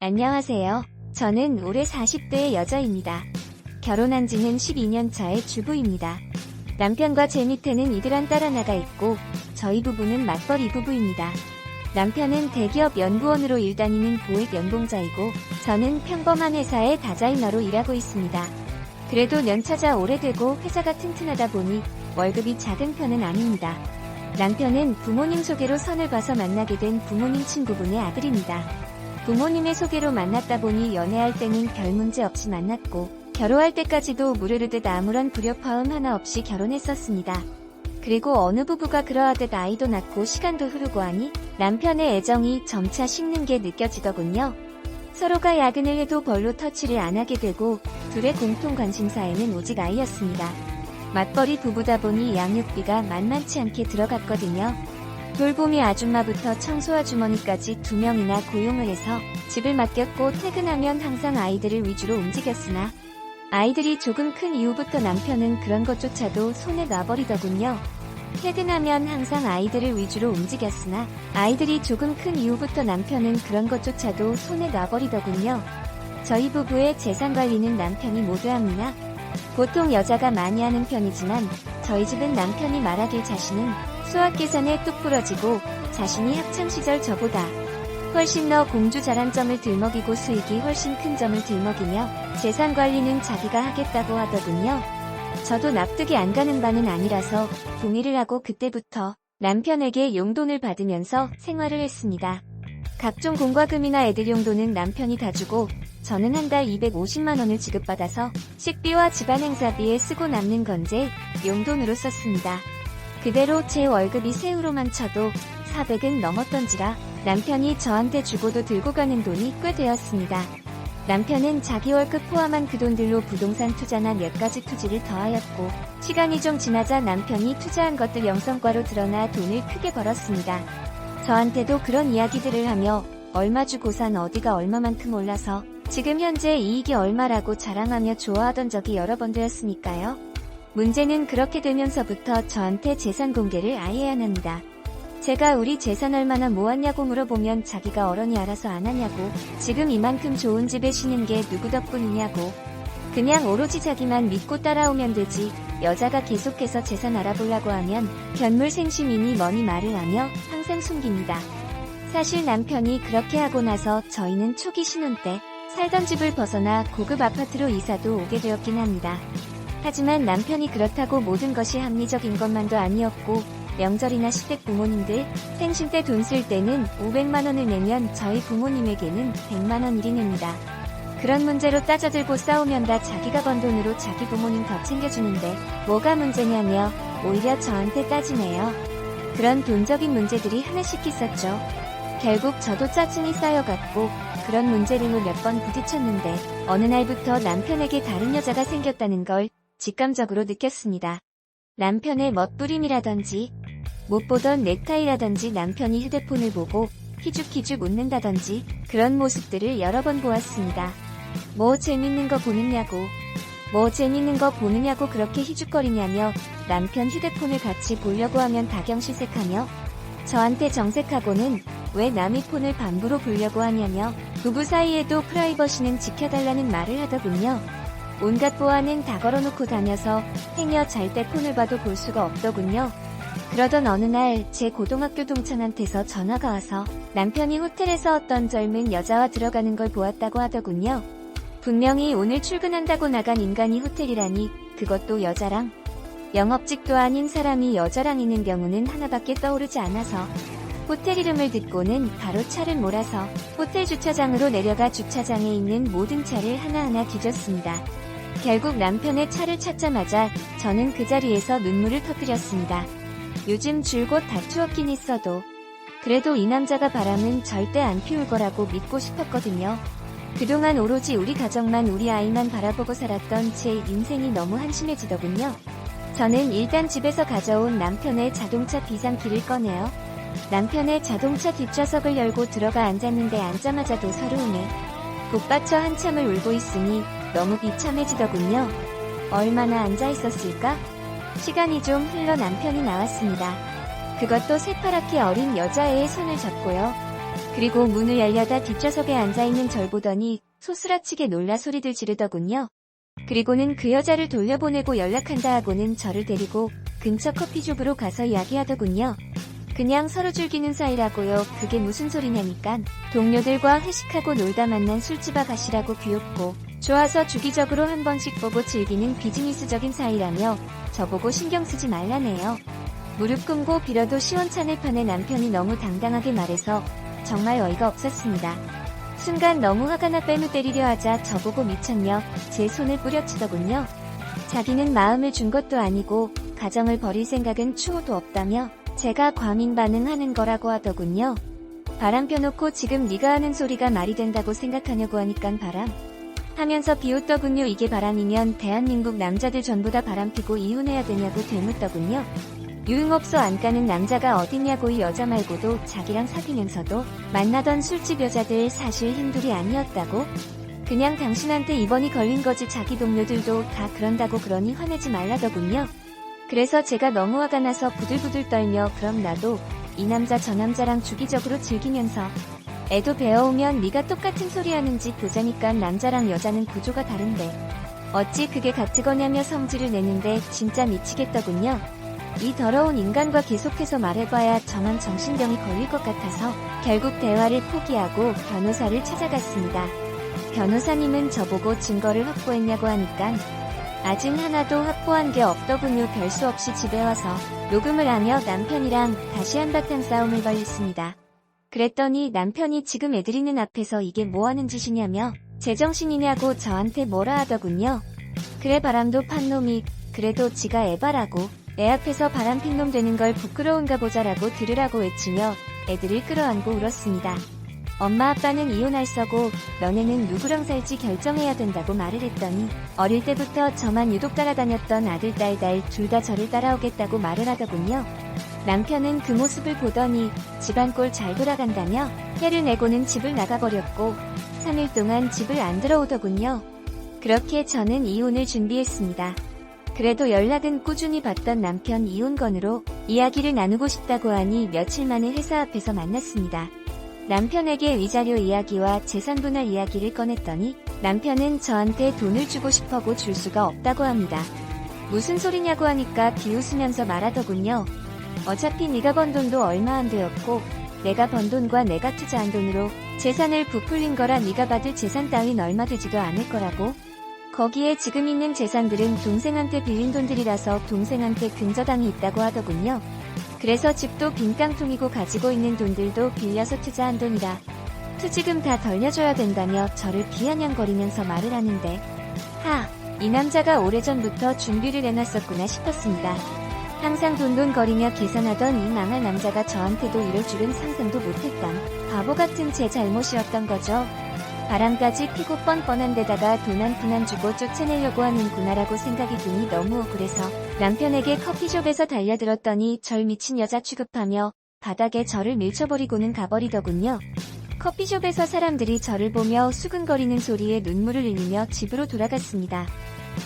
안녕하세요. 저는 올해 40대의 여자입니다. 결혼한 지는 12년 차의 주부입니다. 남편과 제 밑에는 이들한 딸 하나가 있고 저희 부부는 맞벌이 부부입니다. 남편은 대기업 연구원으로 일 다니는 고액 연봉자이고 저는 평범한 회사의 다자이너로 일하고 있습니다. 그래도 연차가 오래되고 회사가 튼튼하다 보니 월급이 작은 편은 아닙니다. 남편은 부모님 소개로 선을 봐서 만나게 된 부모님 친구분의 아들입니다. 부모님의 소개로 만났다 보니 연애할 때는 별 문제 없이 만났고 결혼할 때까지도 무르르듯 아무런 불협화음 하나 없이 결혼했었습니다. 그리고 어느 부부가 그러하듯 아이도 낳고 시간도 흐르고 하니 남편의 애정이 점차 식는 게 느껴지더군요. 서로가 야근을 해도 별로 터치를 안 하게 되고 둘의 공통 관심사에는 오직 아이였습니다. 맞벌이 부부다 보니 양육비가 만만치 않게 들어갔거든요. 돌보미 아줌마부터 청소 아주머니까지 2명이나 고용을 해서 집을 맡겼고 퇴근하면 항상 아이들을 위주로 움직였으나 아이들이 조금 큰 이후부터 남편은 그런 것조차도 손에 놔버리더군요. 퇴근하면 항상 아이들을 위주로 움직였으나 아이들이 조금 큰 이후부터 남편은 그런 것조차도 손에 놔버리더군요. 저희 부부의 재산 관리는 남편이 모두 합니다. 보통 여자가 많이 하는 편이지만 저희 집은 남편이 말하길 자신은 수학 계산에 뚝 부러지고 자신이 학창시절 저보다 훨씬 더 공주 잘한 점을 들먹이고 수익이 훨씬 큰 점을 들먹이며 재산 관리는 자기가 하겠다고 하더군요. 저도 납득이 안 가는 바는 아니라서 동의를 하고 그때부터 남편에게 용돈을 받으면서 생활을 했습니다. 각종 공과금이나 애들 용돈은 남편이 다 주고 저는 한 달 250만원을 지급받아서 식비와 집안 행사비에 쓰고 남는 건제 용돈으로 썼습니다. 그대로 제 월급이 세후로만 쳐도 400은 넘었던지라 남편이 저한테 주고도 들고 가는 돈이 꽤 되었습니다. 남편은 자기 월급 포함한 그 돈들로 부동산 투자나 몇 가지 투지를 더하였고 시간이 좀 지나자 남편이 투자한 것들 영성과로 드러나 돈을 크게 벌었습니다. 저한테도 그런 이야기들을 하며 얼마 주고 산 어디가 얼마만큼 올라서 지금 현재 이익이 얼마라고 자랑하며 좋아하던 적이 여러 번 되었으니까요. 문제는 그렇게 되면서부터 저한테 재산 공개를 아예 안 합니다. 제가 우리 재산 얼마나 모았냐고 물어보면 자기가 어련히 알아서 안 하냐고, 지금 이만큼 좋은 집에 쉬는 게 누구 덕분이냐고, 그냥 오로지 자기만 믿고 따라오면 되지, 여자가 계속해서 재산 알아보려고 하면 견물생심이니 뭐니 말을 하며 항상 숨깁니다. 사실 남편이 그렇게 하고 나서 저희는 초기 신혼 때 살던 집을 벗어나 고급 아파트로 이사도 오게 되었긴 합니다. 하지만 남편이 그렇다고 모든 것이 합리적인 것만도 아니었고 명절이나 시댁 부모님들 생신 때 돈 쓸 때는 500만원을 내면 저희 부모님에게는 100만원 일이 냅니다. 그런 문제로 따져들고 싸우면 다 자기가 번 돈으로 자기 부모님 더 챙겨주는데 뭐가 문제냐며 오히려 저한테 따지네요. 그런 돈적인 문제들이 하나씩 있었죠. 결국 저도 짜증이 쌓여갔고 그런 문제로 몇 번 부딪혔는데 어느 날부터 남편에게 다른 여자가 생겼다는 걸 직감적으로 느꼈습니다. 남편의 멋부림이라든지 못 보던 넥타이라든지 남편이 휴대폰을 보고 희죽희죽 웃는다든지 그런 모습들을 여러 번 보았습니다. 뭐 재밌는 거 보느냐고 그렇게 희죽거리냐며 남편 휴대폰을 같이 보려고 하면 다경실색하며 저한테 정색하고는 왜 남의 폰을 반부로 보려고 하냐며 부부 사이에도 프라이버시는 지켜달라는 말을 하더군요. 온갖 보안은 다 걸어놓고 다녀서 행여 잘 때 폰을 봐도 볼 수가 없더군요. 그러던 어느 날 제 고등학교 동창한테서 전화가 와서 남편이 호텔에서 어떤 젊은 여자와 들어가는 걸 보았다고 하더군요. 분명히 오늘 출근한다고 나간 인간이 호텔이라니, 그것도 여자랑. 영업직도 아닌 사람이 여자랑 있는 경우는 하나밖에 떠오르지 않아서 호텔 이름을 듣고는 바로 차를 몰아서 호텔 주차장으로 내려가 주차장에 있는 모든 차를 하나하나 뒤졌습니다. 결국 남편의 차를 찾자마자 저는 그 자리에서 눈물을 터뜨렸습니다. 요즘 줄곧 다투었긴 했어도 그래도 이 남자가 바람은 절대 안 피울 거라고 믿고 싶었거든요. 그동안 오로지 우리 가정만 우리 아이만 바라보고 살았던 제 인생이 너무 한심해지더군요. 저는 일단 집에서 가져온 남편의 자동차 비상키를 꺼내요. 남편의 자동차 뒷좌석을 열고 들어가 앉았는데 앉자마자도 서러움에 복받쳐 한참을 울고 있으니 너무 비참해지더군요. 얼마나 앉아 있었을까? 시간이 좀 흘러 남편이 나왔습니다. 그것도 새파랗게 어린 여자애의 손을 잡고요. 그리고 문을 열려다 뒷좌석에 앉아있는 절 보더니 소스라치게 놀라 소리들 지르더군요. 그리고는 그 여자를 돌려보내고 연락한다 하고는 저를 데리고 근처 커피숍으로 가서 이야기하더군요. 그냥 서로 즐기는 사이라고요. 그게 무슨 소리냐니깐. 동료들과 회식하고 놀다 만난 술집 아가씨라고 귀엽고 좋아서 주기적으로 한 번씩 보고 즐기는 비즈니스적인 사이라며 저보고 신경 쓰지 말라네요. 무릎 꿇고 빌어도 시원찮을 판에 남편이 너무 당당하게 말해서 정말 어이가 없었습니다. 순간 너무 화가 나 뺨을 때리려 하자 저보고 미쳤냐 제 손을 뿌려치더군요. 자기는 마음을 준 것도 아니고 가정을 버릴 생각은 추호도 없다며 제가 과민 반응하는 거라고 하더군요. 바람 펴놓고 지금 네가 하는 소리가 말이 된다고 생각하냐고 하니깐 바람 하면서 비웃더군요. 이게 바람이면 대한민국 남자들 전부 다 바람피고 이혼해야 되냐고 되묻더군요. 유흥업소 안 가는 남자가 어딨냐고. 이 여자 말고도 자기랑 사귀면서도 만나던 술집 여자들 사실 힘들이 아니었다고? 그냥 당신한테 입원이 걸린 거지. 자기 동료들도 다 그런다고. 그러니 화내지 말라더군요. 그래서 제가 너무 화가 나서 부들부들 떨며 그럼 나도 이 남자 저 남자랑 주기적으로 즐기면서 애도 배워오면 네가 똑같은 소리 하는지 보자니까. 남자랑 여자는 구조가 다른데 어찌 그게 같은 거냐며 성질을 내는데 진짜 미치겠더군요. 이 더러운 인간과 계속해서 말해봐야 저만 정신병이 걸릴 것 같아서 결국 대화를 포기하고 변호사를 찾아갔습니다. 변호사님은 저보고 증거를 확보했냐고 하니깐 아직 하나도 확보한 게 없더군요. 별수 없이 집에 와서 녹음을 하며 남편이랑 다시 한바탕 싸움을 벌였습니다. 그랬더니 남편이 지금 애들 있는 앞에서 이게 뭐하는 짓이냐며 제정신이냐고 저한테 뭐라 하더군요. 그래 바람도 판 놈이 그래도 지가 에바라고 애 앞에서 바람핀 놈 되는 걸 부끄러운가 보자라고 들으라고 외치며 애들을 끌어안고 울었습니다. 엄마 아빠는 이혼할 서고 너네는 누구랑 살지 결정해야 된다고 말을 했더니 어릴 때부터 저만 유독 따라다녔던 아들 딸 둘 다 저를 따라오겠다고 말을 하더군요. 남편은 그 모습을 보더니 집안 꼴 잘 돌아간다며 해를 내고는 집을 나가버렸고 3일 동안 집을 안 들어오더군요. 그렇게 저는 이혼을 준비했습니다. 그래도 연락은 꾸준히 받던 남편 이혼 건으로 이야기를 나누고 싶다고 하니 며칠 만에 회사 앞에서 만났습니다. 남편에게 위자료 이야기와 재산 분할 이야기를 꺼냈더니 남편은 저한테 돈을 주고 싶어고 줄 수가 없다고 합니다. 무슨 소리냐고 하니까 비웃으면서 말하더군요. 어차피 네가 번 돈도 얼마 안 되었고 내가 번 돈과 내가 투자한 돈으로 재산을 부풀린 거라 네가 받을 재산 따윈 얼마 되지도 않을 거라고. 거기에 지금 있는 재산들은 동생한테 빌린 돈들이라서 동생한테 근저당이 있다고 하더군요. 그래서 집도 빈깡통이고 가지고 있는 돈들도 빌려서 투자한 돈이라 투지금 다 돌려줘야 된다며 저를 비아냥거리면서 말을 하는데 이 남자가 오래전부터 준비를 해놨었구나 싶었습니다. 항상 돈돈거리며 계산하던 이 망할 남자가 저한테도 이럴 줄은 상상도 못했던 바보 같은 제 잘못이었던 거죠. 바람까지 피고 뻔뻔한 데다가 돈 한 푼 안 주고 쫓아내려고 하는구나라고 생각이 드니 너무 억울해서 남편에게 커피숍에서 달려들었더니 절 미친 여자 취급하며 바닥에 저를 밀쳐버리고는 가버리더군요. 커피숍에서 사람들이 저를 보며 수근거리는 소리에 눈물을 흘리며 집으로 돌아갔습니다.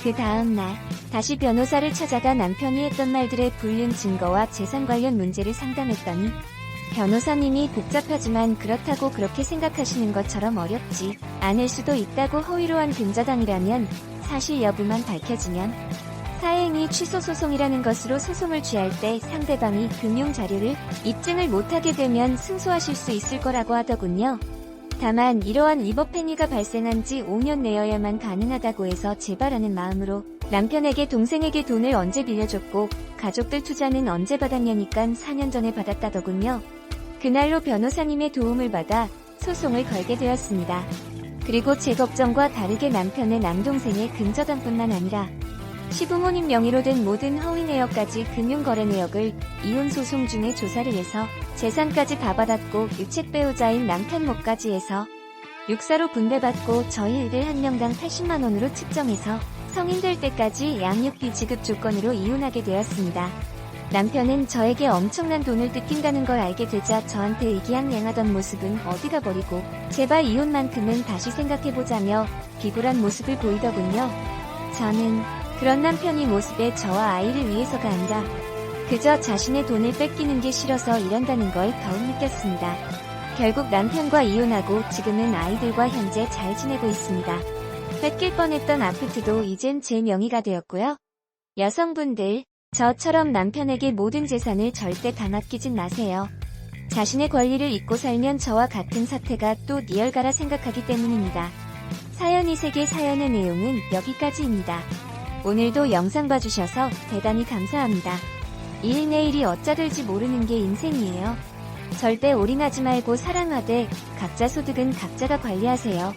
그 다음날 다시 변호사를 찾아가 남편이 했던 말들의 불륜 증거와 재산 관련 문제를 상담했더니 변호사님이 복잡하지만 그렇다고 그렇게 생각하시는 것처럼 어렵지 않을 수도 있다고 허위로 한 근저당이라면 사실 여부만 밝혀지면 사행위 취소 소송이라는 것으로 소송을 취할 때 상대방이 금융 자료를 입증을 못하게 되면 승소하실 수 있을 거라고 하더군요. 다만 이러한 위법 행위가 발생한 지 5년 내여야만 가능하다고 해서 제발하는 마음으로 남편에게 동생에게 돈을 언제 빌려줬고 가족들 투자는 언제 받았냐니깐 4년 전에 받았다더군요. 그날로 변호사님의 도움을 받아 소송을 걸게 되었습니다. 그리고 제 걱정과 다르게 남편의 남동생의 근저당뿐만 아니라 시부모님 명의로 된 모든 허위 내역까지 금융거래 내역을 이혼 소송 중에 조사를 해서 재산까지 다 받았고 유책 배우자인 남편 몫까지 해서 육사로 분배받고 저희 애들 한 명당 80만원으로 측정해서 성인 될 때까지 양육비 지급 조건으로 이혼하게 되었습니다. 남편은 저에게 엄청난 돈을 뜯긴다는 걸 알게 되자 저한테 의기양양하던 모습은 어디 가버리고 제발 이혼만큼은 다시 생각해보자며 비굴한 모습을 보이더군요. 저는 그런 남편이 모습에 저와 아이를 위해서가 아니라 그저 자신의 돈을 뺏기는 게 싫어서 이런다는 걸 더욱 느꼈습니다. 결국 남편과 이혼하고 지금은 아이들과 현재 잘 지내고 있습니다. 뺏길 뻔했던 아파트도 이젠 제 명의가 되었고요. 여성분들, 저처럼 남편에게 모든 재산을 절대 다 맡기진 마세요. 자신의 권리를 잊고 살면 저와 같은 사태가 또 리얼가라 생각하기 때문입니다. 사연 이세계 사연의 내용은 여기까지입니다. 오늘도 영상 봐주셔서 대단히 감사합니다. 일 내일이 어쩌될지 모르는 게 인생이에요. 절대 올인하지 말고 사랑하되 각자 소득은 각자가 관리하세요.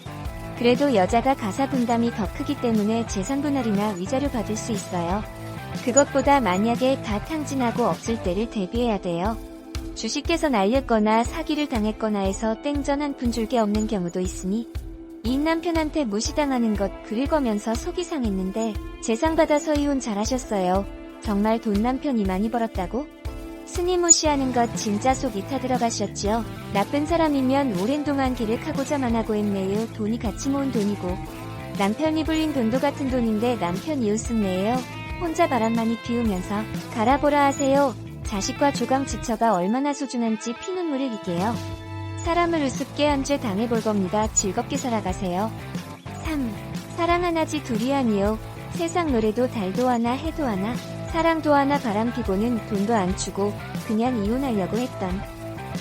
그래도 여자가 가사 분담이 더 크기 때문에 재산 분할이나 위자료 받을 수 있어요. 그것보다 만약에 다 탕진하고 없을 때를 대비해야 돼요. 주식에서 날렸거나 사기를 당했거나 해서 땡전 한 푼 줄 게 없는 경우도 있으니 이인 남편한테 무시당하는 것 글을 거면서 속이 상했는데 재산 받아서 이혼 잘하셨어요. 정말 돈 남편이 많이 벌었다고? 스님 무시하는 것 진짜 속이 타들어가셨지요. 나쁜 사람이면 오랜 동안 기획하고자만 하고 했네요. 돈이 같이 모은 돈이고 남편이 불린 돈도 같은 돈인데 남편이 웃음내요. 혼자 바람 많이 피우면서 갈아보라 하세요. 자식과 조강 지처가 얼마나 소중한지 피눈물 흘리게요. 사람을 우습게 한 죄 당해볼 겁니다. 즐겁게 살아가세요. 3. 사랑 하나지 둘이 아니요. 세상 노래도 달도 하나 해도 하나 사랑도 하나 바람 피고는 돈도 안 주고 그냥 이혼하려고 했던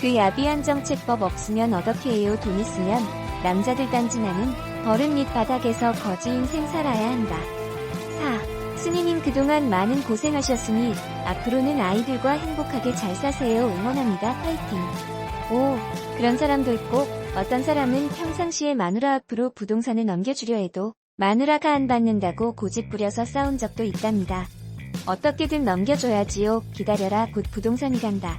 그 야비한 정책법 없으면 어떻게 해요. 돈 있으면 남자들 딴지나는 버릇 밑 바닥에서 거지 인생 살아야 한다. 4. 스님님 그동안 많은 고생하셨으니 앞으로는 아이들과 행복하게 잘 사세요. 응원합니다. 파이팅. 5. 그런 사람도 있고 어떤 사람은 평상시에 마누라 앞으로 부동산을 넘겨주려 해도 마누라가 안 받는다고 고집 부려서 싸운 적도 있답니다. 어떻게든 넘겨줘야지요. 기다려라 곧 부동산이 간다.